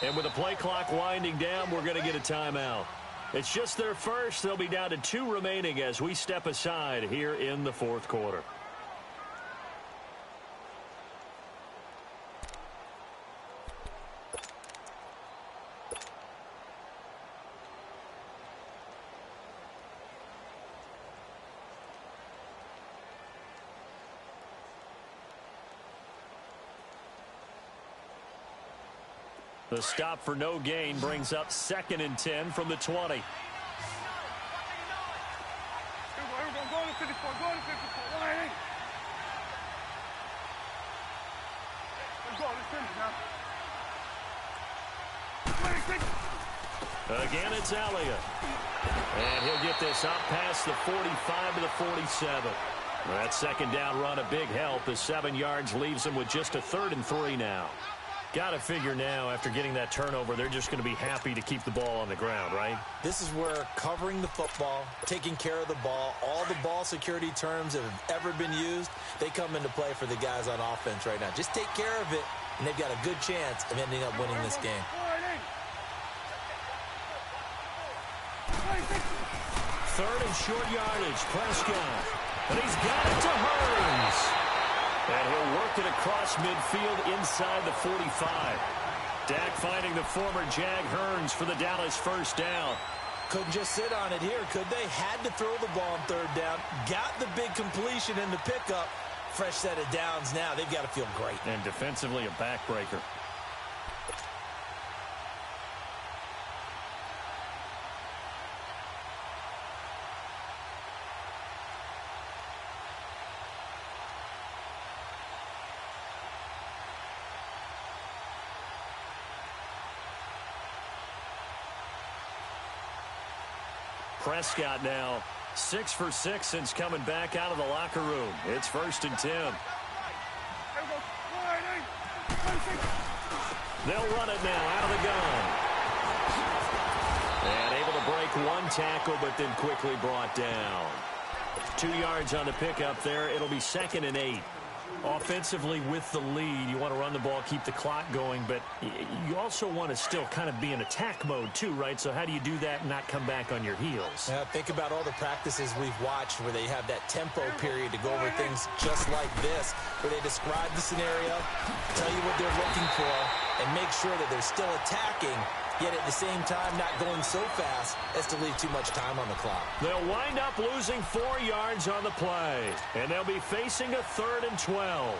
And with the play clock winding down, we're going to get a timeout. It's just their first. They'll be down to 2 remaining as we step aside here in the 4th quarter. The stop for no gain brings up 2nd and 10 from the 20. Again, it's Elliott. And he'll get this up past the 45 to the 47. That 2nd down run a big help as 7 yards leaves him with just a 3rd and 3 now. Got to figure now, after getting that turnover, they're just going to be happy to keep the ball on the ground, right? This is where covering the football, taking care of the ball, all the ball security terms that have ever been used, they come into play for the guys on offense right now. Just take care of it, and they've got a good chance of ending up winning this game. 3rd and short yardage, Prescott. And he's got it to Hurns. And he'll work it across midfield inside the 45. Dak finding the former Jag Hurns for the Dallas 1st down. Couldn't just sit on it here, could they? Had to throw the ball on 3rd down. Got the big completion in the pickup. Fresh set of downs now. They've got to feel great. And defensively a backbreaker. Prescott now 6 for 6 since coming back out of the locker room. It's 1st and 10. They'll run it now out of the gun. And able to break 1 tackle, but then quickly brought down. 2 yards on the pickup there. It'll be 2nd and 8. Offensively with the lead, you want to run the ball, keep the clock going, but you also want to still kind of be in attack mode too, right? So how do you do that and not come back on your heels? Yeah, think about all the practices we've watched where they have that tempo period to go over things just like this, where they describe the scenario, tell you what they're looking for, and make sure that they're still attacking, yet at the same time not going so fast as to leave too much time on the clock. They'll wind up losing 4 yards on the play, and they'll be facing a 3rd and 12.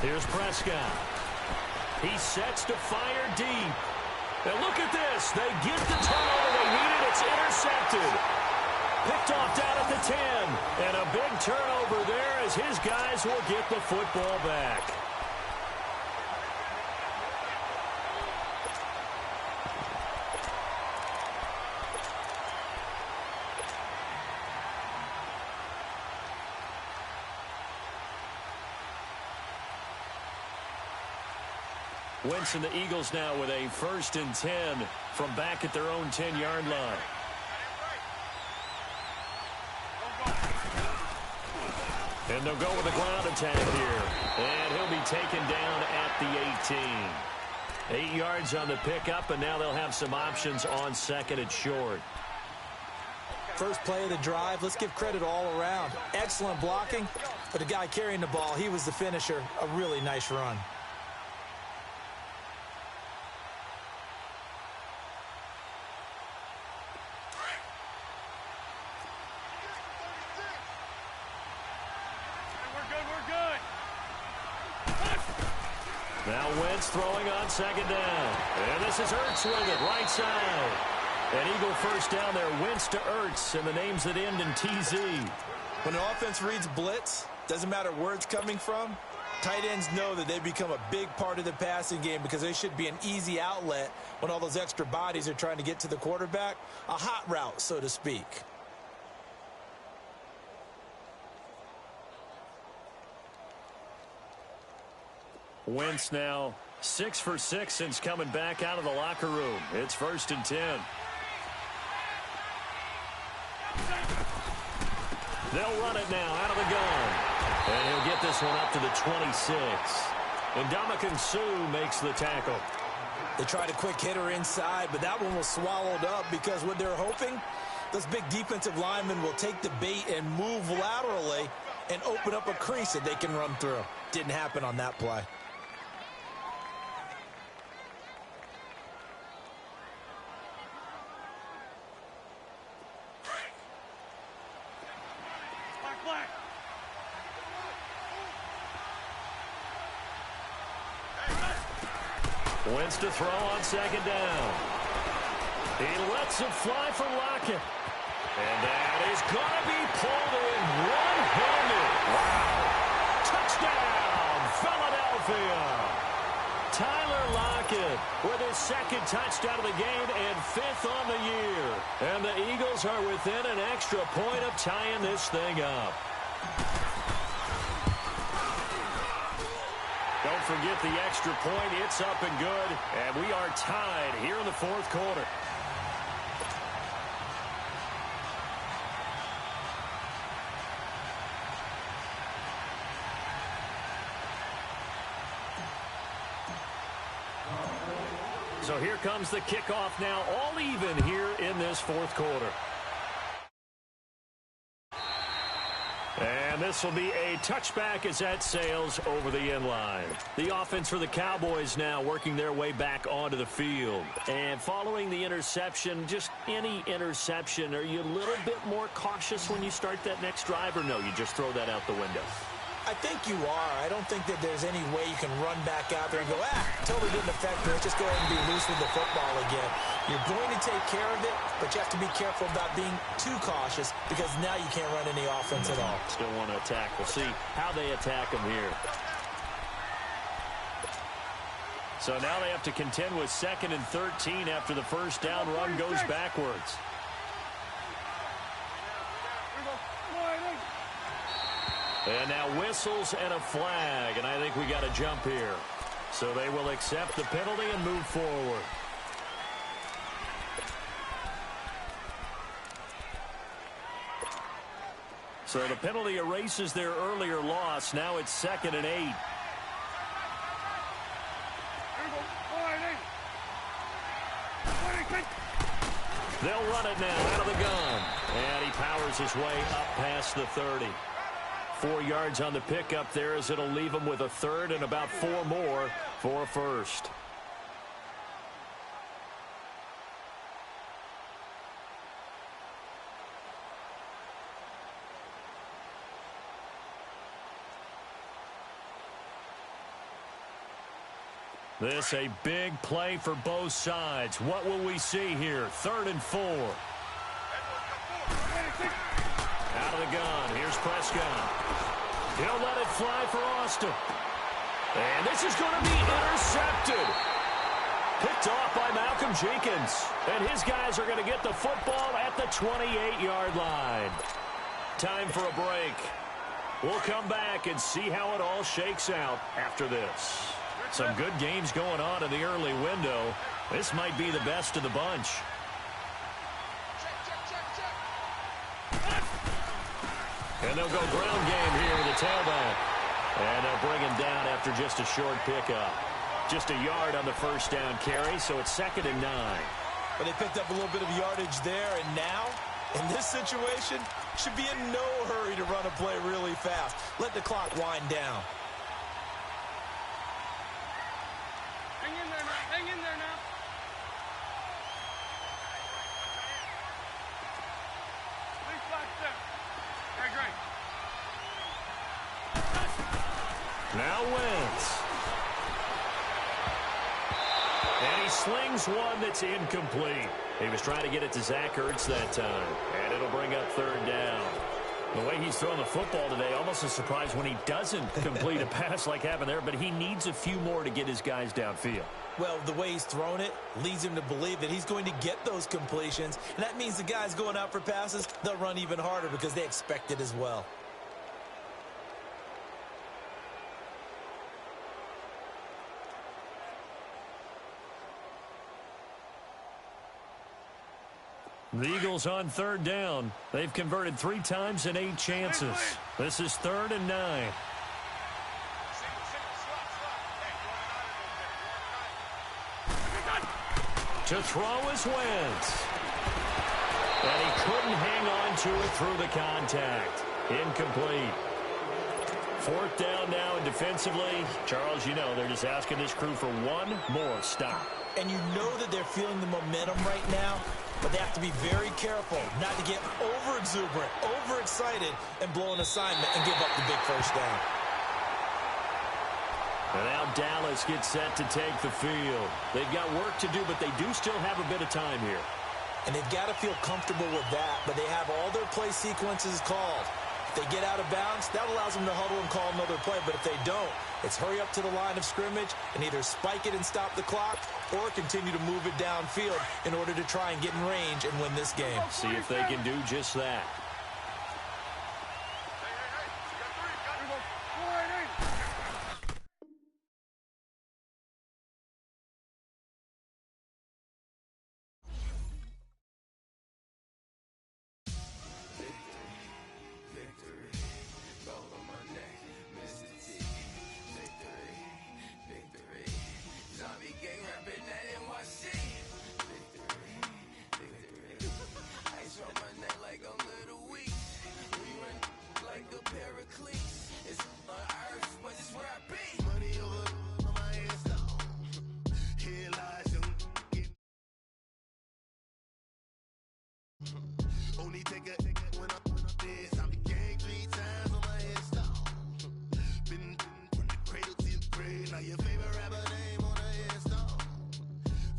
Here's Prescott. He sets to fire deep. And look at this. They get the turnover they needed. It's intercepted. Picked off down at the 10. And a big turnover there as his guys will get the football back. Wentz and the Eagles now with a 1st and 10 from back at their own 10-yard line. And they'll go with a ground attack here. And he'll be taken down at the 18. 8 yards on the pickup, and now they'll have some options on second and short. First play of the drive, let's give credit all around. Excellent blocking, but the guy carrying the ball, he was the finisher. A really nice run. Now Wentz throwing on second down. And this is Ertz with it, right side. An Eagle first down there, Wentz to Ertz, and the names that end in TZ. When an offense reads blitz, doesn't matter where it's coming from, tight ends know that they become a big part of the passing game because they should be an easy outlet when all those extra bodies are trying to get to the quarterback. A hot route, so to speak. Wentz now 6 for 6 since coming back out of the locker room. It's 1st and 10. They'll run it now out of the gun. And he'll get this one up to the 26. And Ndamukong Suh makes the tackle. They tried a quick hitter inside, but that one was swallowed up because what they're hoping, those big defensive linemen will take the bait and move laterally and open up a crease that they can run through. Didn't happen on that play. Wentz to throw on second down. He lets it fly for Lockett. And that is going to be pulled in one-handed. Wow. Touchdown, Philadelphia. Tyler Lockett with his second touchdown of the game and 5th on the year. And the Eagles are within an extra point of tying this thing up. Don't forget the extra point. It's up and good. And we are tied here in the 4th quarter. So here comes the kickoff now, all even here in this 4th quarter. And this will be a touchback as that sails over the end line. The offense for the Cowboys now working their way back onto the field. And following the interception, just any interception, are you a little bit more cautious when you start that next drive, or no, you just throw that out the window? I think you are. I don't think that there's any way you can run back out there and go, totally didn't affect me. Let's just go ahead and be loose with the football again. You're going to take care of it, but you have to be careful about being too cautious because now you can't run any offense at all. Still want to attack. We'll see how they attack them here. So now they have to contend with 2nd and 13 after the first down run goes backwards. And now whistles and a flag, and I think we got a jump here. So they will accept the penalty and move forward. So the penalty erases their earlier loss. Now it's 2nd and 8. They'll run it now out of the gun. And he powers his way up past the 30. 4 yards on the pickup there as it'll leave him with a 3rd and about 4 more for a 1st. This a big play for both sides. What will we see here? 3rd and 4. Out of the gun. Here's Prescott. He'll let it fly for Austin. And this is going to be intercepted. Picked off by Malcolm Jenkins. And his guys are going to get the football at the 28-yard line. Time for a break. We'll come back and see how it all shakes out after this. Some good games going on in the early window. This might be the best of the bunch. And they'll go ground game here with a tailback. And they'll bring him down after just a short pickup. Just a yard on the first down carry, so it's 2nd and 9. But they picked up a little bit of yardage there, and now, in this situation, should be in no hurry to run a play really fast. Let the clock wind down. Hang in there now. Hang in there now. Lead flat step. Okay, great. Now Wentz. And he slings one that's incomplete. He was trying to get it to Zach Ertz that time. And it'll bring up 3rd down. The way he's throwing the football today, almost a surprise when he doesn't complete a pass like happened there, but he needs a few more to get his guys downfield. Well, the way he's thrown it leads him to believe that he's going to get those completions. And that means the guys going out for passes, they'll run even harder because they expect it as well. The Eagles on 3rd down. They've converted 3 times in 8 chances. This is 3rd and 9. To throw is Wentz. And he couldn't hang on to it through the contact. Incomplete. 4th down now, and defensively, Charles, you know, they're just asking this crew for one more stop. And you know that they're feeling the momentum right now, but they have to be very careful not to get over-exuberant, over-excited, and blow an assignment and give up the big first down. And now Dallas gets set to take the field. They've got work to do, but they do still have a bit of time here. And they've got to feel comfortable with that, but they have all their play sequences called. If they get out of bounds, that allows them to huddle and call another play, but if they don't, it's hurry up to the line of scrimmage and either spike it and stop the clock or continue to move it downfield in order to try and get in range and win this game. See if they can do just that. Only take a when I'm dead. I'm the gang 3 times on my headstone. Been from the cradle to the grave. Now your favorite rapper name on a headstone.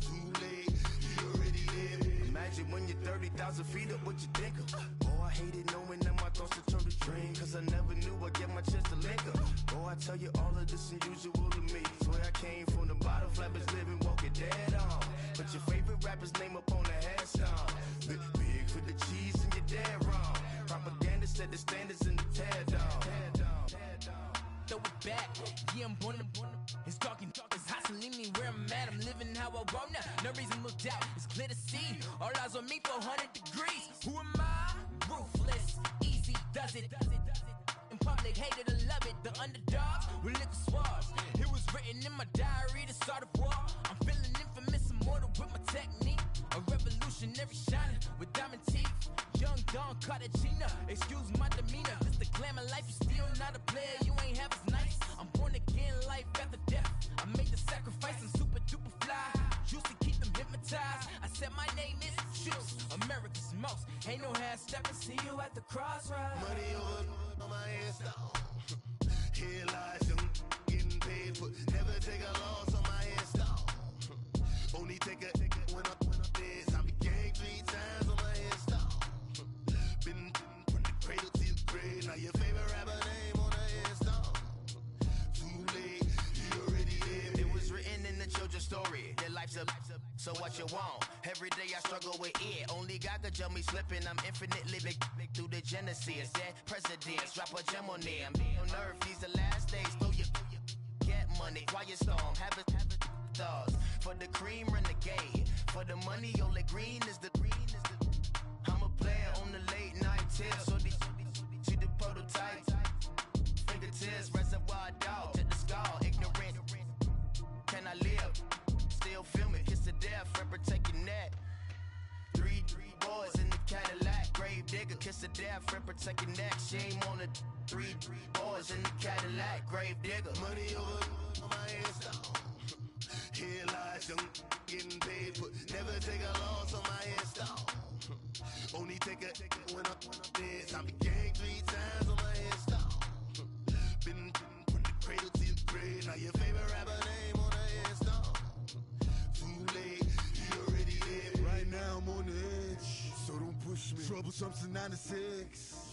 Too late, you already live. Imagine when you're 30,000 feet up, what you think of? Oh, I hated knowing that my thoughts would turn to dream. Cause I never knew I'd get my chance to link up. Oh, I tell you all of this unusual to me. Swear I came from the bottom, flappers living, walking dead on. But your favorite rapper's name up on the headstone. Big for the cheese and you're dead wrong. Propaganda set the standards in the tear down. Throw it back, yeah, I'm born to it's talking, it's hustling me where I'm at. I'm living how I want now. No reason to look doubt, it's clear to see. All eyes on me, 400 degrees. Who am I? Ruthless, easy, does it. In public, hated and love it. The underdogs with liquor swabs. It was written in my diary to start a war. I'm feeling infamous, immortal with my technique. A revolutionary shining with diamond teeth. Young Don Cartagena, excuse my demeanor. This the glamour life, you still not a player. You ain't half as nice. I'm born again, life after death. I made the sacrifice, I'm super duper fly. Used to keep them hypnotized. I said my name is Juice, America's most. Ain't no half stepping. See you at the crossroads. Money over on my headstone. Here lies young, getting paid for. Never take a loss on my headstone. Only take a when I'm dead. I'm the gang 3 times on my headstone. Been from the cradle to the grave. Now your favorite rapper name on a headstone. Too late, you already lived. It was written in the children's story. Their life's up, so what you want? Every day I struggle with it. Only God could jump me slipping. I'm infinitely big through the genesis. Dead presidents, drop a gem on them. On earth, these the last days. Throw your get money, quiet storm. Have it stars. For the cream, renegade. For the money, only green is the. I'm a player on the late night tips. So these see the prototype. tears, reservoir dog, to the skull, ignorant. Can I live? Still film it, kiss the death, ripper take your neck. Three boys in the Cadillac, grave digger, kiss the death, ripper take your neck. Shame on the three boys in the Cadillac, grave digger. Money over on my headstone. Here lies young, getting paid, but never take a loss on my headstone. Only take a when I'm dead. I be gang 3 times on my headstone. Been from the cradle to the grave. Now your favorite rapper name on the headstone. Too late, he already dead. Right now I'm on the edge, so don't push me. Trouble something 96.